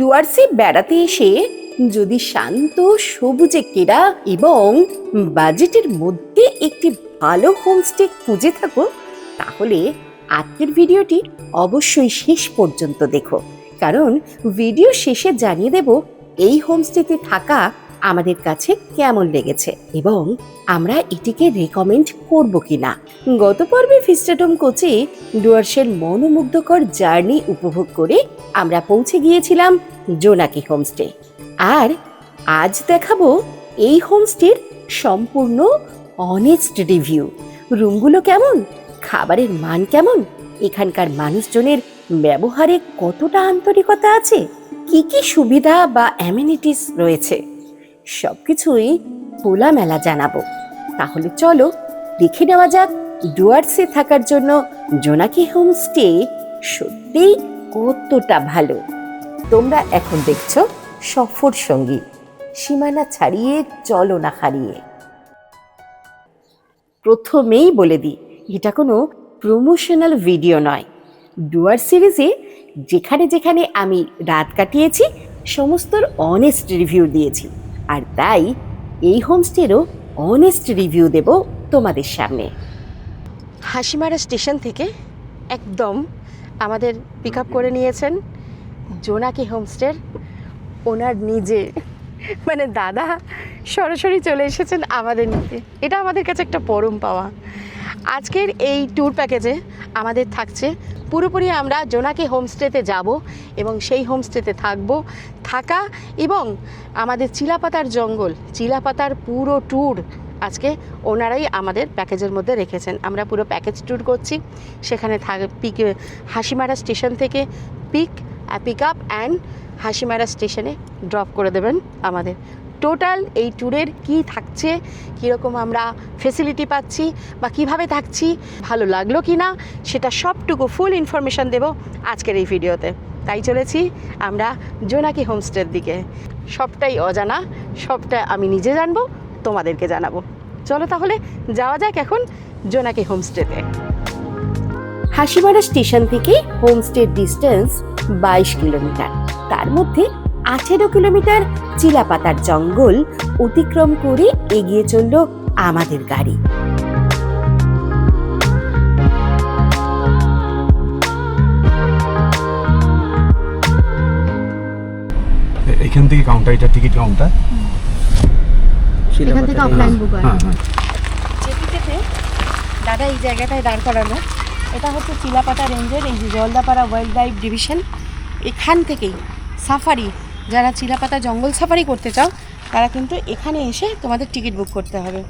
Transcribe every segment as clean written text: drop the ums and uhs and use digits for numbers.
ডুয়ার্সে বেড়াতে এসে যদি শান্ত সবুজে ঘেরা এবং বাজেটের মধ্যে একটি ভালো হোমস্টে খুঁজে থাকো, তাহলে আজকের ভিডিওটি অবশ্যই শেষ পর্যন্ত দেখো, কারণ ভিডিও শেষে জানিয়ে দেব এই হোমস্টেতে থাকা আমাদের কাছে কেমন লেগেছে এবং আমরা এটিকে রেকমেন্ড করব কিনা। গত পর্বে ভিস্টাডোম কোচে ডুয়ার্সের মনোমুগ্ধকর জার্নি উপভোগ করে আমরা পৌঁছে গিয়েছিলাম জোনাকি হোমস্টে। আর আজ দেখাবো এই হোমস্টের সম্পূর্ণ অনেস্ট রিভিউ। রুমগুলো কেমন, খাবারের মান কেমন, এখানকার মানুষজনের ব্যবহারে কতটা আন্তরিকতা আছে, কি কি সুবিধা বা অ্যামিনিটিস রয়েছে, সবকিছুই খোলামেলা জানাবো। তাহলে চলো দেখে নেওয়া যাক ডুয়ার্সে থাকার জন্য জোনাকি হোমস্টে সত্যিই কতটা ভালো। তোমরা এখন দেখছো সফর সঙ্গী, সীমানা ছাড়িয়ে চলো না হারিয়ে। প্রথমেই বলে দিই, এটা কোনো প্রমোশনাল ভিডিও নয়। ডুয়ার সিরিজে যেখানে যেখানে আমি রাত কাটিয়েছি সমস্তর অনেস্ট রিভিউ দিয়েছি, আর তাই এই হোমস্টেরও অনেস্ট রিভিউ দেব তোমাদের সামনে। হাসিমারা স্টেশন থেকে একদম আমাদের পিক আপ করে নিয়েছেন জোনাকি হোমস্টের ওনার নিজে, মানে দাদা সরাসরি চলে এসেছেন আমাদের নিতে। এটা আমাদের কাছে একটা পরম পাওয়া। আজকের এই ট্যুর প্যাকেজে আমাদের থাকছে পুরোপুরি আমরা জোনাকি হোমস্টেতে যাব এবং সেই হোমস্টেতে থাকা এবং আমাদের চিলাপাতার জঙ্গল, চিলাপাতার পুরো ট্যুর আজকে ওনারাই আমাদের প্যাকেজের মধ্যে রেখেছেন। আমরা পুরো প্যাকেজ ট্যুর করছি। সেখানে হাসিমারা স্টেশন থেকে পিক আপ অ্যান্ড হাসিমারা স্টেশনে ড্রপ করে দেবেন আমাদের। টোটাল এই ট্যুরের কি থাকছে, কীরকম আমরা ফেসিলিটি পাচ্ছি বা কিভাবে থাকছি, ভালো লাগলো কি না, সেটা সবটুকু ফুল ইনফরমেশান দেব আজকের এই ভিডিওতে। তাই চলেছি আমরা জোনাকি হোমস্টের দিকে। সবটাই অজানা, সবটা আমি নিজে জানবো, তোমাদেরকে জানাবো। চলো তাহলে যাওয়া যাক এখন জোনাকি হোমস্টেতে। হাসিমারা স্টেশন থেকে হোমস্টের ডিস্টেন্স 22 কিলোমিটার। তার মধ্যে 18 কিলোমিটার চিলাপাতার জঙ্গল অতিক্রম করে এগিয়ে চলল আমাদের গাড়ি। এখান থেকে কাউন্টার, এটা টিকিট কাউন্টার। এখান থেকে অফলাইন বুক হয়। যেটিতে দাদা এই জায়গাটায় দাঁড় করানো, এটা হচ্ছে চিলাপাতা রেঞ্জের এই যে জলদাপাড়া ওয়াইল্ড লাইফ ডিভিশন। এখান থেকেই সাফারি, যারা চিলাপাতা জঙ্গল সাফারি করতে চাও তারা কিন্তু এখানে এসে তোমাদের টিকিট বুক করতে হবে।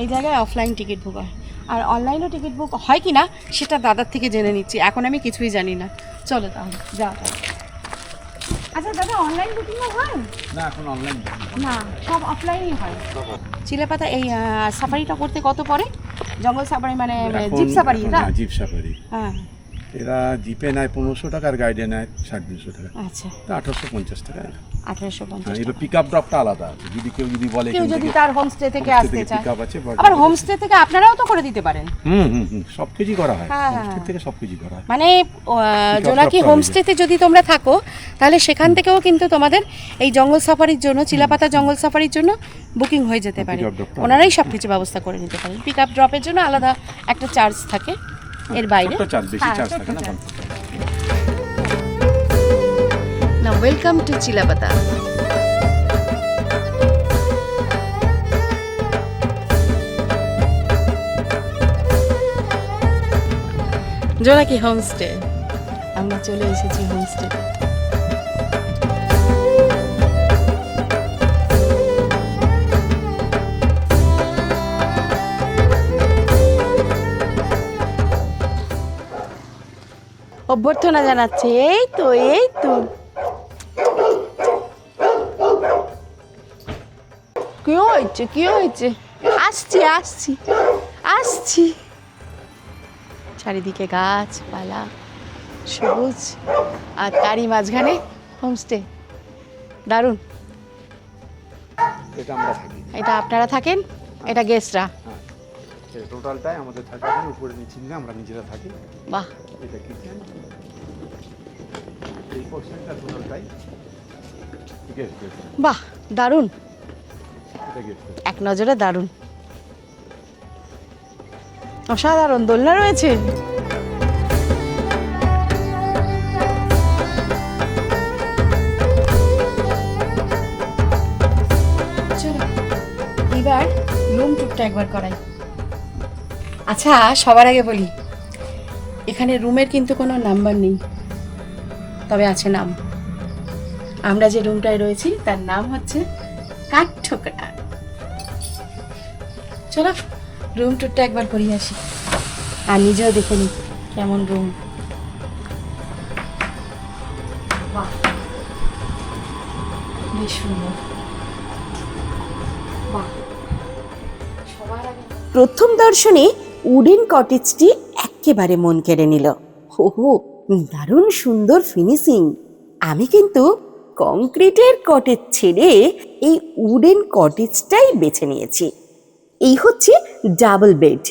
এই জায়গায় অফলাইন টিকিট বুক হয়, আর অনলাইনও টিকিট বুক হয় কি না সেটা দাদার থেকে জেনে নিচ্ছি। এখন আমি কিছুই জানি না। চলো তাহলে যাও। আচ্ছা দাদা, অনলাইন বুকিংও হয়? না, এখন অনলাইন না, সব অফলাইনই হয়। চিলাপাতা এই সাফারিটা করতে কত পড়ে? জঙ্গল সাফারি মানে জিপ সাফারি? জিপ সাফারি, হ্যাঁ। এরা জিপে নেয় 1500 টাকা আর গাইডে নেয় 350 টাকা। আচ্ছা, 1850 টাকা। 1850। এটা পিক আপ ড্রপটা আলাদা। কেউ বলে কেউ যদি তার হোমস্টে থেকে আসতে চায়, পিক আপ আছে। আবার হোমস্টে থেকে আপনারাও তো করে দিতে পারেন। সবকিছু করা হয় হোমস্টে থেকে, সবকিছু করা হয়। মানে জোনাকি হোমস্টেতে যদি তোমরা থাকো তাহলে সেখান থেকেও কিন্তু তোমাদের এই জঙ্গল সাফারির জন্য, চিলাপাতা জঙ্গল সাফারির জন্য বুকিং হয়ে যেতে পারে। ওনারাই সব কিছু ব্যবস্থা করে নিতে পারেন। পিক আপ ড্রপের জন্য আলাদা একটা চার্জ থাকে, এর বাইরে বেশি চার্জ থাকে না। Now welcome to Chilapata. জোনাকি হোমস্টে, আমরা চলে এসেছি হোমস্টেতে। অভ্যর্থনা জানাচ্ছে। এই তো কি হয়েছে? আসছি। চারিদিকে গাছপালা, সবুজ, আর তারই মাঝখানে হোমস্টে। দারুণ। এটা আপনারা থাকেন, এটা গেস্টরা? টোটালটাই আমাদের থাকে, উপরে নিচে আমরা নিজেরা থাকি। বাহ। এটা কিচেন, এই পোরশনটা টোটালটাই ঠিক আছে, বাহ, দারুণ, এটা গেস্ট এক নজরে দারুণ, অসাধারণ দোলনা রয়েছে। চলো এবার রুম টুরটা একবার করাই। আচ্ছা, সবার আগে বলি, এখানে রুমের কিন্তু কোনো নাম্বার নেই, তবে আছে নাম। আমরা যে রুমটায় রয়েছি তার নাম হচ্ছে কাঠঠোকরা। চলো রুম টুরটা একবার করিয়ে আসি, আর নিজেও দেখে নি কেমন রুম। বাহ, বেশ সুন্দর। বাহ, সবার আগে প্রথম দর্শনে উডেন কটেজটি একেবারে মন কেড়ে নিল। হো, দারুণ সুন্দর ফিনিশিং। আমি কিন্তু কংক্রিটের কটেজ ছেড়ে এই উডেন কটেজটাই বেছে নিয়েছি। এই হচ্ছে ডাবল বেড,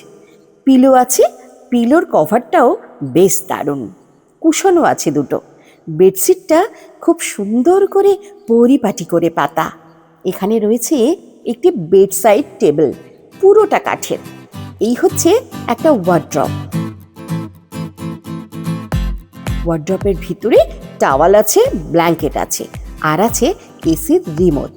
পিলো আছে, পিলোর কভারটাও বেশ দারুণ, কুশনও আছে দুটো। বেডশিটটা খুব সুন্দর করে পরিপাটি করে পাতা। এখানে রয়েছে একটি বেডসাইড টেবিল, পুরোটা কাঠের। এই হচ্ছে একটা ওয়ার্ড্রপ। ওয়ার্ড্রপের ভিতরে টাওয়াল আছে, ব্ল্যাঙ্কেট আছে, আর আছে এসির রিমোট।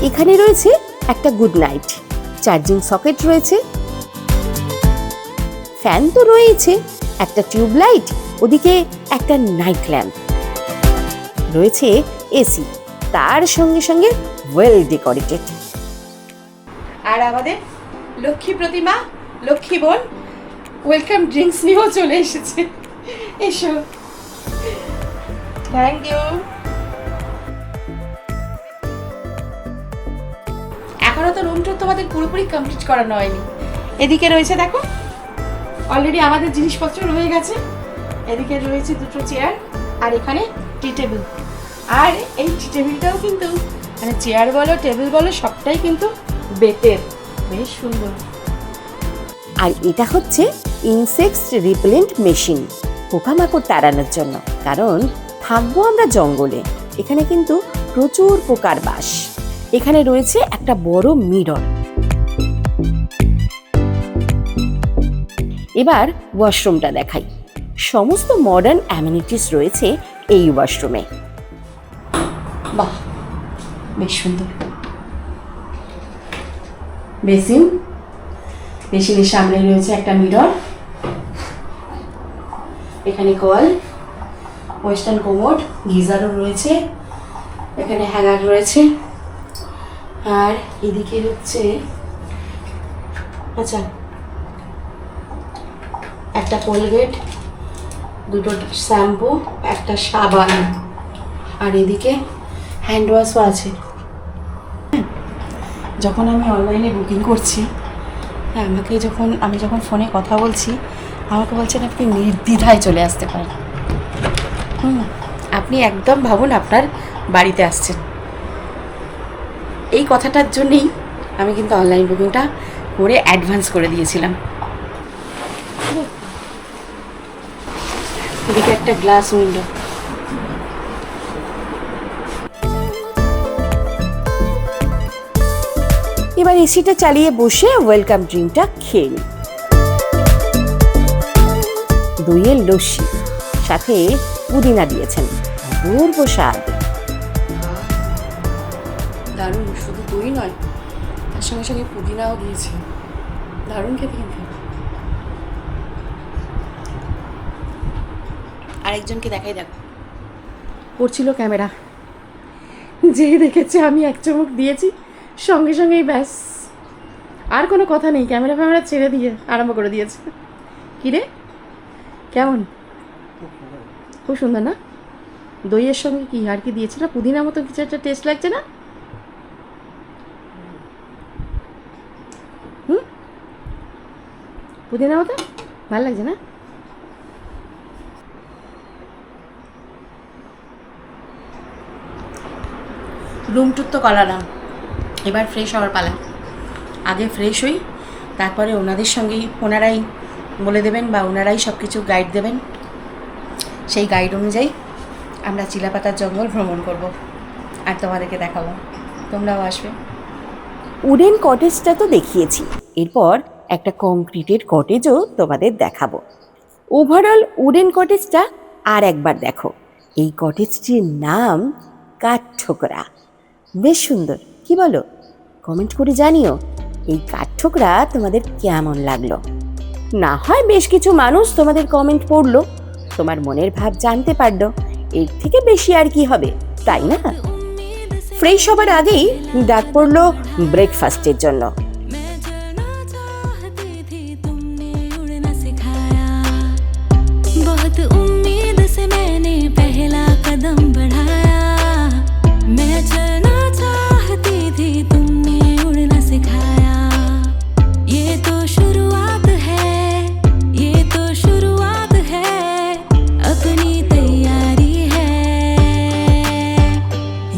এখানে রয়েছে একটা গুড নাইট, চার্জিং সকেট রয়েছে, ফ্যান তো রয়েছে, একটা টিউবলাইট, ওদিকে একটা নাইট ল্যাম্প রয়েছে, এসি, তার সঙ্গে সঙ্গে ওয়েল ডেকোরেটেড। আর আমাদের লক্ষ্মী প্রতিমা, লক্ষ্মী বোন ওয়েলকাম ড্রিঙ্কস নিয়েও চলে এসেছে। এসো, থ্যাংক ইউ। এখনো তো রুম টুর তোমাদের পুরোপুরি কমপ্লিট করানো হয়নি। এদিকে রয়েছে দেখো, অলরেডি আমাদের জিনিসপত্র রয়ে গেছে। এদিকে রয়েছে দুটো চেয়ার, আর এখানে টি টেবিল। আর এই টি টেবিলটাও কিন্তু মানে চেয়ার বলো টেবিল বলো সবটাই কিন্তু বেতের, বেশ সুন্দর। আর এটা হচ্ছে ইনসেক্টস রিপেলেন্ট মেশিন, পোকামাকড় তাড়ানোর জন্য, কারণ থাকবো আমরা জঙ্গলে, এখানে কিন্তু প্রচুর পোকার বাস। এখানে রয়েছে একটা বড় মিরর। এবার ওয়াশরুমটা দেখাই। সমস্ত মডার্ন অ্যামিনিটিস রয়েছে এই ওয়াশরুমে। বাহ, বেশ সুন্দর। বেসিন, বেসিনের সামনে রয়েছে একটা মিরর। এখানে কল, ওয়েস্টার্ন কোমোড, গিজারও রয়েছে, এখানে হ্যাঙ্গার রয়েছে। আর এদিকে হচ্ছে আচ্ছা একটা কোলগেট, দুটো শ্যাম্পু, একটা সাবান, আর এদিকে হ্যান্ড ওয়াশও আছে। যখন আমি অনলাইনে বুকিং করছি, আমি যখন ফোনে কথা বলছি, আমাকে বলছেন আপনি নির্দ্বিধায় চলে আসতে পারেন। আপনি একদম ভাবুন আপনার বাড়িতে আসছেন। এই কথাটার জন্যেই আমি কিন্তু অনলাইন বুকিংটা করে অ্যাডভান্স করে দিয়েছিলাম। এদিকে একটা গ্লাস উইন্ডো। এবার এসিটা চালিয়ে বসে ওয়েলকাম ড্রিঙ্কটা খেয়ে নিই। দইয়ের লস্যি, সাথে পুদিনা দিয়েছেন, অপূর্ব স্বাদ। দারুণ, শুধু দই নয়, তার সঙ্গে সঙ্গে পুদিনাও দিয়েছে, দারুণ খেতে। কিন্তু আরেকজনকে দেখাই, দেখো করছিল ক্যামেরা, যে দেখেছে আমি এক চমক দিয়েছি, সঙ্গে সঙ্গেই ব্যাস আর কোনো কথা নেই, ক্যামেরা ফ্যামেরা ছেড়ে দিয়ে আরম্ভ করে দিয়েছে। কী রে, কেমন? খুব সুন্দর না? দইয়ের সঙ্গে কি আর কি দিয়েছে না, পুদিনা মতো কিছু একটা টেস্ট লাগছে না? পুদিনা মতো ভালো লাগছে না? রুম টুর তো করালাম, এবার ফ্রেশ হওয়ার পালা। আগে ফ্রেশ হই, তারপরে ওনাদের সঙ্গেই ওনারাই বলে দেবেন বা ওনারাই সব কিছু গাইড দেবেন সেই গাইড অনুযায়ী আমরা চিলাপাতার জঙ্গল ভ্রমণ করব আর তোমাদেরকে দেখাবো, তোমরাও আসবে। উডেন কটেজটা তো দেখিয়েছি, এরপর একটা কংক্রিটের কটেজও তোমাদের দেখাবো। ওভারঅল উডেন কটেজটা আর একবার দেখো। এই কটেজটির নাম কাঠঠোকরা। বেশ সুন্দর, কি বলো? কমেন্ট করে জানিও এই কাঠঠোকরা তোমাদের কেমন লাগলো। না হয় বেশ কিছু মানুষ তোমাদের কমেন্ট পড়লো, তোমার মনের ভাব জানতে পারলো, এর থেকে বেশি আর কি হবে, তাই না? ফ্রেশ হবার আগেই ডাক পড়লো ব্রেকফাস্টের জন্য। बहुत उम्मीद से मैंने पहला कदम बढ़ाया, मैं चलना चाहती थी तुमने उड़ना सिखाया। ये तो शुरुआत है, ये तो शुरुआत है, अपनी तैयारी है।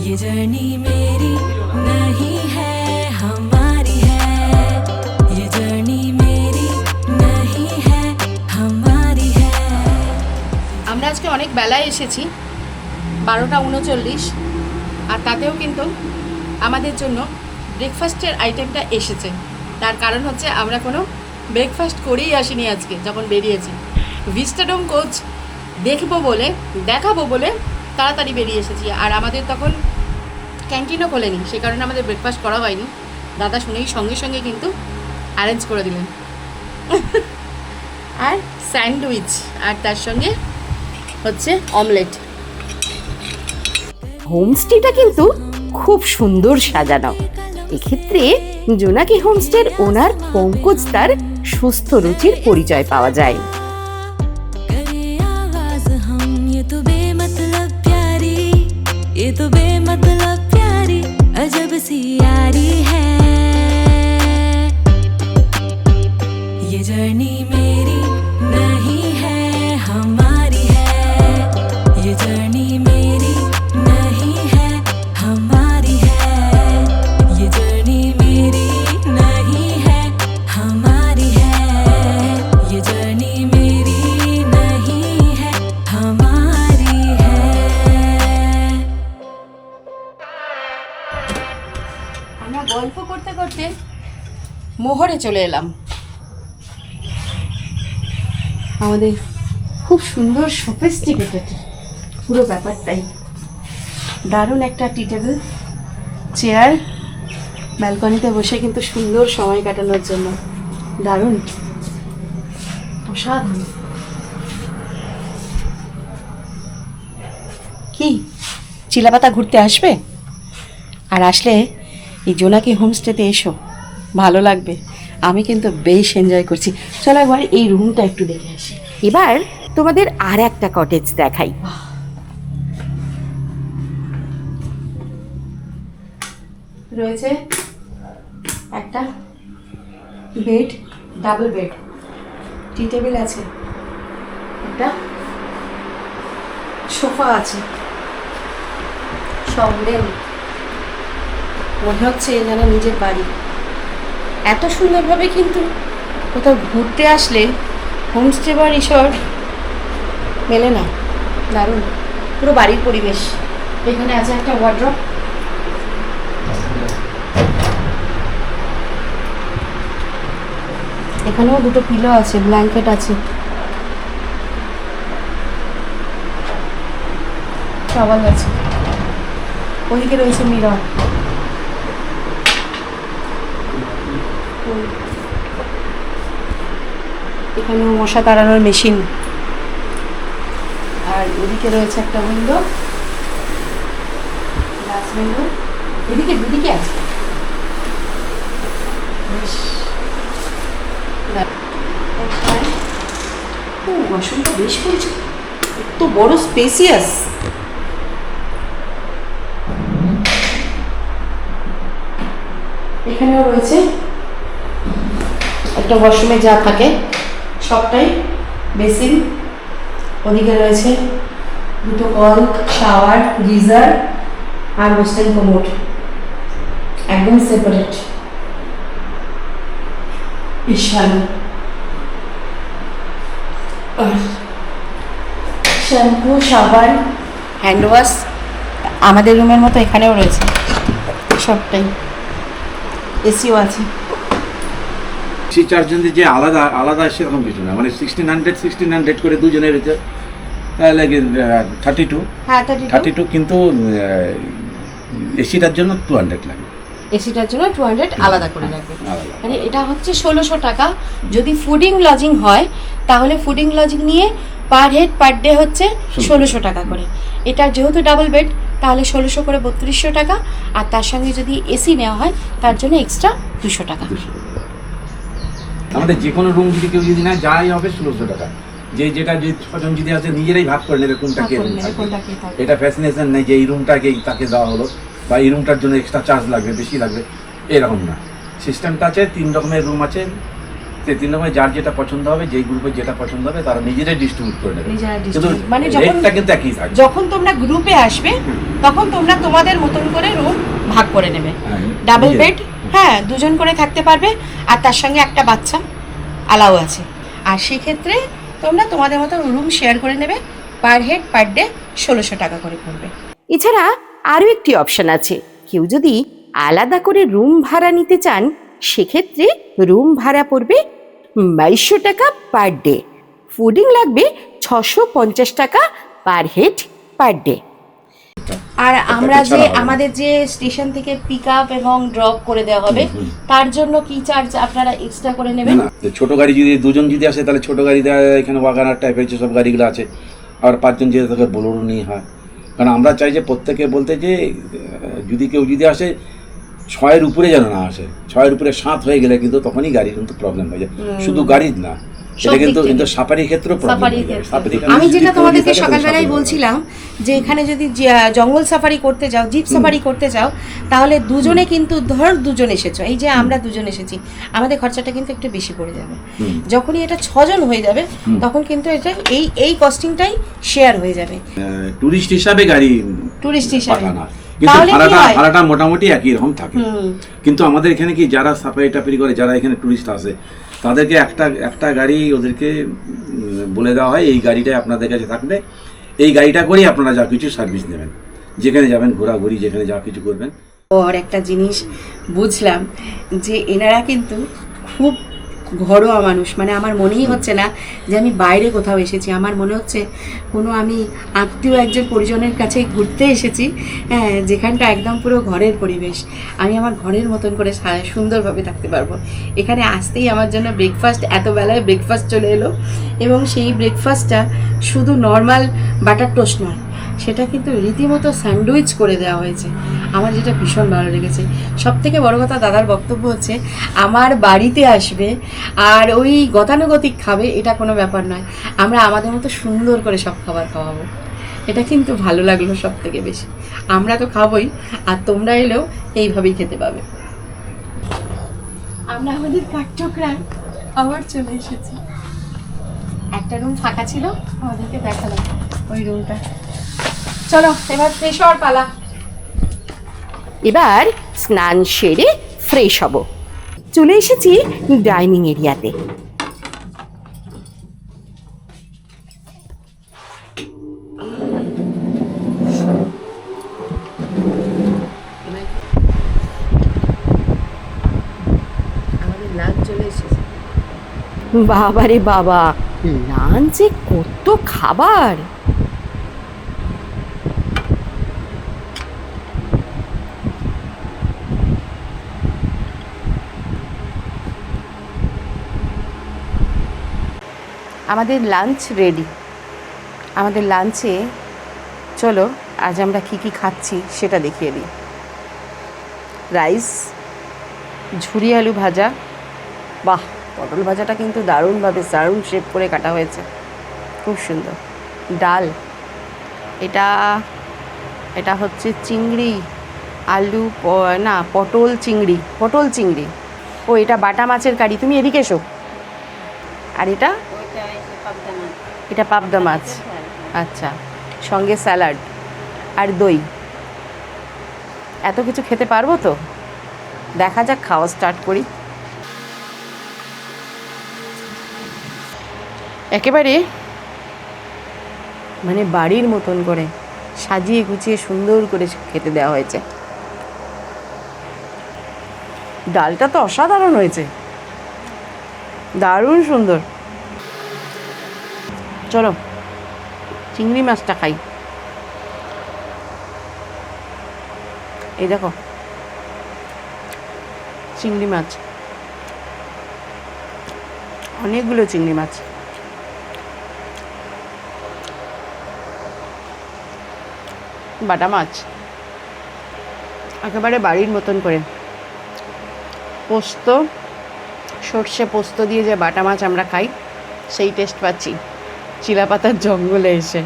ये जर्नी मेरी नहीं है, हमारी है। ये जर्नी मेरी नहीं है, हमारी है। আমরা আজকে অনেক বেলায় এসেছি, 12:39, আর তাতেও কিন্তু আমাদের জন্য ব্রেকফাস্টের আইটেমটা এসেছে। তার কারণ হচ্ছে আমরা কোনো ব্রেকফাস্ট করেই আসিনি আজকে যখন বেরিয়েছি। ভিস্টাডোম কোচ দেখাবো বলে তাড়াতাড়ি বেরিয়ে এসেছি, আর আমাদের তখন ক্যান্টিনও খোলেনি, সে কারণে আমাদের ব্রেকফাস্ট করা হয়নি। দাদা শুনেই সঙ্গে সঙ্গে কিন্তু অ্যারেঞ্জ করে দিলেন আর স্যান্ডউইচ, আর তার সঙ্গে হচ্ছে অমলেট। হোমস্টেটা কিন্তু খুব সুন্দর সাজানো। এক্ষেত্রে জোনাকি হোমস্টের ওনার পঙ্কজ তার সুস্থ রুচির পরিচয় পাওয়া যায়। करे आवाज हम, ये तो बेमतलब प्यारी, ये तो बेमतलब प्यारी, अजब सी यारी है। ये जर्नी मेरी नहीं है, हमारी है। ये जर्नी मेरी नहीं है, हमारी है। ये जर्नी मेरी नहीं है, हमारी है। ये जर्नी मेरी नहीं है, हमारी है। আমরা গল্প করতে করতে মোহরে চলে এলাম। আমাদের খুব সুন্দর সফিস্টিকেটেড পুরো ব্যাপারটাই। দারুণ একটা টি টেবিল, চেয়ার, ব্যালকনিতে বসে কিন্তু সুন্দর সময় কাটানোর জন্য দারুণ, অসাধারণ। কি চিলাপাতা ঘুরতে আসবে? আর আসলে এই জোনাকি হোমস্টেতে এসো, ভালো লাগবে। আমি কিন্তু বেশ এনজয় করছি। চলো একবার এই রুমটা একটু দেখে আসি। এবার তোমাদের আর একটা কটেজ দেখাই। রয়েছে একটা বেড, ডাবল বেড, টি টেবিল আছে, একটা সোফা আছে, সব নেই। মনে হচ্ছে যেন নিজের বাড়ি। এত সুন্দরভাবে কিন্তু কোথাও ঘুরতে আসলে হোমস্টে বা রিসর্ট মেলে না। দারুণ, পুরো বাড়ির পরিবেশ। এখানে আছে একটা ওয়ার্ড্রপ, এখানেও দুটো পিলো আছে, ব্ল্যাঙ্কেট আছে, টাওয়াল আছে। ওদিকে রয়েছে মিরর। এখানেও মশা তাড়ানোর মেশিন। আর এদিকে রয়েছে একটা উইন্ডো, গ্লাস উইন্ডো। এদিকে দুদিকে আছে। বেশ, ও ওয়াশরুমটা বেশ করেছে, এত বড় স্পেসিয়াস। এখানেও রয়েছে একটা ওয়াশরুমে যা থাকে সবটাই, বেসিন। ওদিকে রয়েছে দুটো কল, শাওয়ার, গিজার আর ওয়েস্টার্ন কমোড, একদম সেপারেট। বেশ ভালো। আর শ্যাম্পু, সাবান, হ্যান্ড ওয়াশ আমাদের রুমের মতো এখানেও রয়েছে সবটাই। এসিও আছে। এসি চার্জের যে আলাদা আলাদা সেরকম কিছু না, মানে 1600 করে দুজনের হচ্ছে লাগে 32। হ্যাঁ 32, কিন্তু এসিটার জন্য 200 লাগে। এসিটার জন্য 200 আলাদা করে লাগবে। আলাদা। মানে এটা হচ্ছে 1600 টাকা। যদি ফুডিং লজিং হয় তাহলে ফুডিং লজিং নিয়ে পার হেড পার ডে হচ্ছে 1600 টাকা করে। এটা যেহেতু ডাবল বেড তাহলে 1600 করে 3200 টাকা, আর তার সঙ্গে যদি এসি নেওয়া হয় তার জন্য এক্সট্রা 200 টাকা। আমাদের যে কোনো রুম যদি কেউ যদি না যাই হবে 1600 টাকা। যেটা যে ছজন যদি আছে নিজেরাই ভাগ করে নেবে কোনটা কে রুম থাকবে। এটা ফ্যাসিনেশন নেই যে এই রুমটাকে তাকে দেওয়া হলো বা এই রুমটার জন্য এক্সট্রা চার্জ লাগবে, বেশি লাগবে, এরকম না। সিস্টেমটা আছে 3 রকমের রুম আছে, সেই 3 রকমের যার যেটা পছন্দ হবে, যেই গ্রুপে যেটা পছন্দ হবে তারা নিজেরাই ডিস্ট্রিবিউট করে নেবে। কিন্তু মানে যখন রেটটা কিন্তু একই থাকবে। যখন তোমরা গ্রুপে আসবে তখন তোমরা তোমাদের মতন করে রুম ভাগ করে নেবে। ডাবল বেড, হ্যাঁ 2 জন করে থাকতে পারবে, আর তার সঙ্গে একটা বাচ্চা অ্যালাউ আছে। আর সেক্ষেত্রে তোমরা তোমাদের মতো রুম শেয়ার করে নেবে, পার হেড পার ডে 1600 টাকা করে পড়বে। এছাড়া আরও একটি অপশন আছে, কেউ যদি আলাদা করে রুম ভাড়া নিতে চান সেক্ষেত্রে রুম ভাড়া পড়বে 2200 টাকা পার ডে। ফুডিং লাগবে 650 টাকা পার হেড পার ডে। আর আমরা যে আমাদের যে স্টেশন থেকে পিক আপ এবং ড্রপ করে দেওয়া হবে তার জন্য কি চার্জ আপনারা এক্সট্রা করে নেবেন? না, ছোট গাড়ি যদি 2 জন যদি আসে তাহলে ছোট গাড়িতে এখানে ওয়াগানার টাইপের যেসব গাড়িগুলো আছে, আর 5 জন যেতে তাকে বোলেরো নিয়ে হয়। কারণ আমরা চাই যে প্রত্যেকে বলতে যে যদি কেউ যদি আসে 6-এর উপরে যেন না আসে। 6-এর উপরে 7 হয়ে গেলে কিন্তু তখনই গাড়ির কিন্তু প্রবলেম হয়ে যায়। শুধু গাড়ির না, এটা কিন্তু সাফারির ক্ষেত্রেও প্রবলেম হয়ে যায়। আমি যেটা তোমাদেরকে সকালবেলায় বলছিলাম যে এখানে যদি জঙ্গল সাফারি করতে যাও, জিপ সাফারি করতে যাও, তাহলে দুজনে কিন্তু ধর 2 জন এসেছো, এই যে আমরা 2 জন এসেছি, আমাদের খরচাটা কিন্তু একটু বেশি পড়ে যাবে। যখনই এটা 6 জন হয়ে যাবে তখন কিন্তু এটা এই কস্টিংটাই শেয়ার হয়ে যাবে। টুরিস্ট হিসাবে গাড়ি টুরিস্ট হিসাবে পাঠানো, কিন্তু ভাড়াটা মোটামুটি একই রকম থাকে। কিন্তু আমাদের এখানে কি যারা সাফারি টাফারি করে, যারা এখানে টুরিস্ট আসে, তাদেরকে একটা গাড়ি ওদেরকে বলে দেওয়া হয় এই গাড়িটাই আপনাদের কাছে থাকবে, এই গাড়িটা করেই আপনারা যা কিছু সার্ভিস নেবেন, যেখানে যাবেন ঘোরাঘুরি, যেখানে যা কিছু করবেন। আর একটা জিনিস বুঝলাম যে এনারা কিন্তু খুব ঘরোয়া মানুষ। মানে আমার মনেই হচ্ছে না যে আমি বাইরে কোথাও এসেছি, আমার মনে হচ্ছে কোনো আমি আত্মীয় একজন পরিজনের কাছে ঘুরতে এসেছি, হ্যাঁ, যেখানটা একদম পুরো ঘরের পরিবেশ। আমি আমার ঘরের মতন করে সুন্দরভাবে থাকতে পারবো। এখানে আসতেই আমার জন্য ব্রেকফাস্ট, এত বেলায় ব্রেকফাস্ট চলে এলো, এবং সেই ব্রেকফাস্টটা শুধু নর্মাল বাটার টোস্ট নয়, সেটা কিন্তু রীতিমতো স্যান্ডউইচ করে দেওয়া হয়েছে। আমার যেটা ভীষণ ভালো লেগেছে। সবথেকে বড় কথা দাদার বক্তব্য হচ্ছে আমার বাড়িতে আসবে আর ওই গতানুগতিক খাবে, এটা কোনো ব্যাপার নয়, আমরা আমাদের মতো সুন্দর করে সব খাবার খাওয়াবো। এটা কিন্তু ভালো লাগলো সব থেকে বেশি। আমরা তো খাবোই, আর তোমরা এলেও এইভাবেই খেতে পাবে। আমরা আমাদের কাঠঠোকরায় আবার চলে এসেছি। একটা রুম ফাঁকা ছিল, আমাদেরকে দেখালাম ওই রুমটা। চলো এবার ফ্রেশ হওয়ার পালা। এবার স্নান সেরে ফ্রেশ হব। চলে এসেছি ডাইনিং এরিয়াতে। আমাদের লাঞ্চ চলে এসেছে। বাবারে বাবা, লাঞ্চে কত খাবার! আমাদের লাঞ্চ রেডি। আমাদের লাঞ্চে চলো আজ আমরা কি কি খাচ্ছি সেটা দেখিয়ে দিই। রাইস, ঝুরি আলু ভাজা, বাহ, পটল ভাজাটা কিন্তু দারুণ শেপ করে কাটা হয়েছে, খুব সুন্দর। ডাল, এটা হচ্ছে চিংড়ি আলু, না পটল চিংড়ি। ও এটা বাটা মাছের কারি। তুমি এদিকে এসো। আর এটা পাবদা মাছ। আচ্ছা, সঙ্গে স্যালাড আর দই। এত কিছু খেতে পারবো তো? দেখা যাক, খাওয়া স্টার্ট করি। একেবারে মানে বাড়ির মতন করে সাজিয়ে গুছিয়ে সুন্দর করে খেতে দেওয়া হয়েছে। ডালটা তো অসাধারণ হয়েছে, দারুণ সুন্দর। চলো চিংড়ি মাছটা খাই। এই দেখো চিংড়ি মাছ, অনেকগুলো চিংড়ি মাছ। বাটা মাছ একেবারে বাড়ির মতন করে, পোস্ত, সর্ষে পোস্ত দিয়ে যে বাটা মাছ আমরা খাই সেই টেস্ট পাচ্ছি চিলাপাতার জঙ্গলে এসে।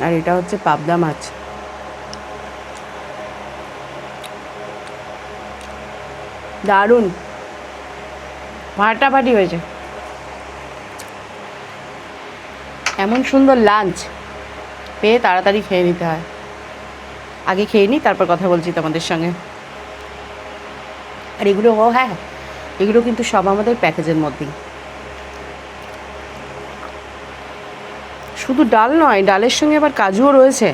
আর এটা হচ্ছে পাবদা মাছ। দারুণ ফাটাফাটি হয়েছে। এমন সুন্দর লাঞ্চ পেয়ে তাড়াতাড়ি খেয়ে নিতে হয়। আগে খেয়ে নিই, তারপর কথা বলছি তোমাদের সঙ্গে। আর এগুলো হ্যাঁ, এগুলো কিন্তু সব আমাদের প্যাকেজের মধ্যেই। শুধু ডাল নয়, ডালের সঙ্গে আবার কাজুও রয়েছে।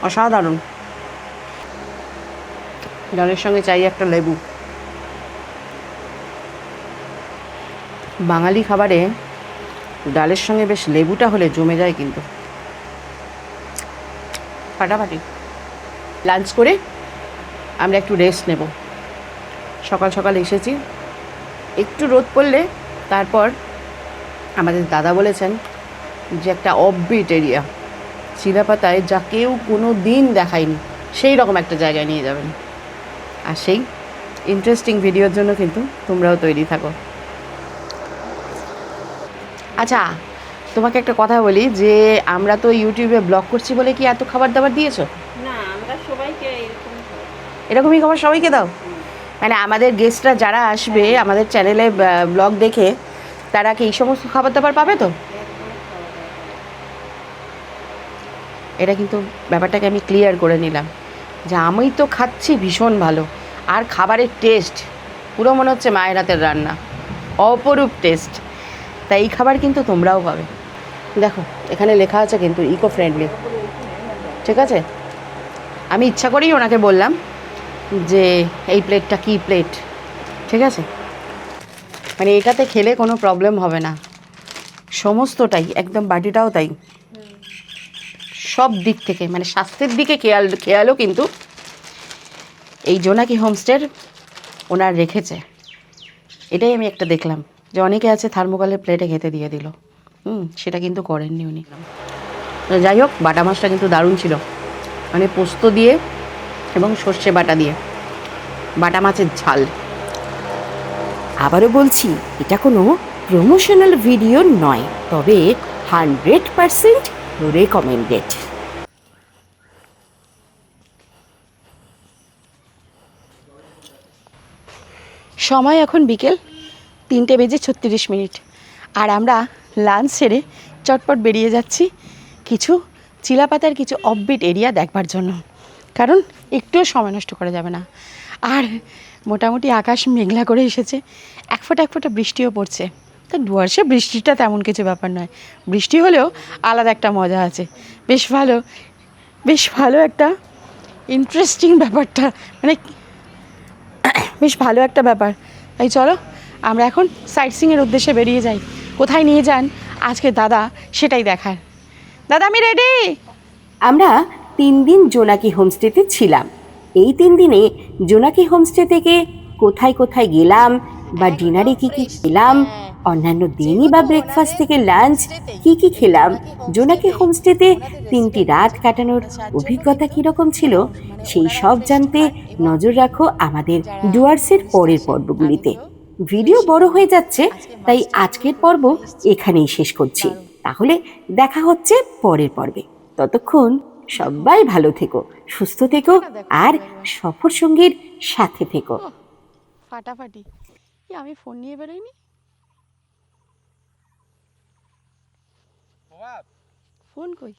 অসাধারণ। ডালের সঙ্গে চাই একটা লেবু। বাঙালি খাবারে ডালের সঙ্গে বেশ লেবুটা হলে জমে যায় কিন্তু। ফাটাফাটি। লাঞ্চ করে আমরা একটু রেস্ট নেব। সকাল সকাল এসেছি, একটু রোদ পড়লে তারপর আমাদের দাদা বলেছেন যে একটা অফবিট এরিয়া চিলাপাতায় যা কেউ কোনো দিন দেখায়নি সেই রকম একটা জায়গায় নিয়ে যাবেন। আর সেই ইন্টারেস্টিং ভিডিওর জন্য কিন্তু তোমরাও তৈরি থাকো। আচ্ছা, তোমাকে একটা কথা বলি যে আমরা তো ইউটিউবে ব্লগ করছি বলে কি এত খাবার দাবার দিয়েছো? না, আমরা সবাইকে এরকমই খাবার সবাইকে দাও? মানে আমাদের গেস্টরা যারা আসবে আমাদের চ্যানেলে ব্লগ দেখে, তারা কি এই সমস্ত খাবার দাবার পাবে তো? এটা কিন্তু ব্যাপারটাকে আমি ক্লিয়ার করে নিলাম যে আমি তো খাচ্ছি ভীষণ ভালো, আর খাবারের টেস্ট পুরো মনে হচ্ছে মায়ের হাতের রান্না, অপরূপ টেস্ট। তাই এই খাবার কিন্তু তোমরাও পাবে। দেখো এখানে লেখা আছে কিন্তু ইকো ফ্রেন্ডলি, ঠিক আছে? আমি ইচ্ছা করেই ওনাকে বললাম যে এই প্লেটটা কী প্লেট, ঠিক আছে? মানে এটাতে খেলে কোনো প্রবলেম হবে না, সমস্তটাই একদম, বাটিটাও তাই, সব দিক থেকে মানে স্বাস্থ্যের দিকে খেয়ালও কিন্তু এই জোনাকি হোমস্টের ওনার রেখেছে। এটাই আমি একটা দেখলাম যে অনেকে আছে থার্মোকলের প্লেটে খেতে দিয়ে দিল, সেটা কিন্তু করেননি উনি। যাই হোক, বাটা মাছটা কিন্তু দারুণ ছিল, মানে পোস্ত দিয়ে এবং সর্ষে বাটা দিয়ে বাটা মাছের ঝাল। আবারও বলছি, এটা কোনো প্রমোশনাল ভিডিও নয়, তবে 100% রেকমেন্ডেড। সময় এখন বিকেল 3:36, আর আমরা লাঞ্চ সেরে চটপট বেরিয়ে যাচ্ছি কিছু চিলাপাতার কিছু অফবিট এরিয়া দেখবার জন্য, কারণ একটুও সময় নষ্ট করা যাবে না। আর মোটামুটি আকাশ মেঘলা করে এসেছে, এক ফোঁটা বৃষ্টিও পড়ছে। তো ডুয়ার্সে বৃষ্টিটা তেমন কিছু ব্যাপার নয়, বৃষ্টি হলেও আলাদা একটা মজা আছে, বেশ ভালো একটা ইন্টারেস্টিং ব্যাপারটা, মানে বেশ ভালো একটা ব্যাপার। তাই চলো আমরা এখন সাইট সিইংয়ের উদ্দেশ্যে বেরিয়ে যাই। কোথায় নিয়ে যান আজকে দাদা সেটাই দেখার। দাদা আমি রেডি। আমরা 3 দিন জোনাকি হোমস্টেতে ছিলাম। এই 3 দিনে জোনাকি হোমস্টে থেকে কোথায় কোথায় গেলাম, বা ডিনারে কি কি খেলাম, অন্যান্য দিনই বা ব্রেকফাস্ট থেকে লাঞ্চ কি কি খেলাম, জোনাকি হোমস্টেতে 3টি রাত কাটানোর অভিজ্ঞতা কীরকম ছিল, সেই সব জানতে নজর রাখো আমাদের ডুয়ার্সের পরের পর্বগুলিতে। ভিডিও বড় হয়ে যাচ্ছে, তাই আজকের পর্ব এখানেই শেষ করছি। তাহলে দেখা হচ্ছে পরের পর্বে। ততক্ষণ সবাই ভালো থেকো, সুস্থ থেকো, আর সফর সঙ্গীর সাথে থেকো। ফাটাফাটি। আমি ফোন নিয়ে বেরোইনি, ফোন কই?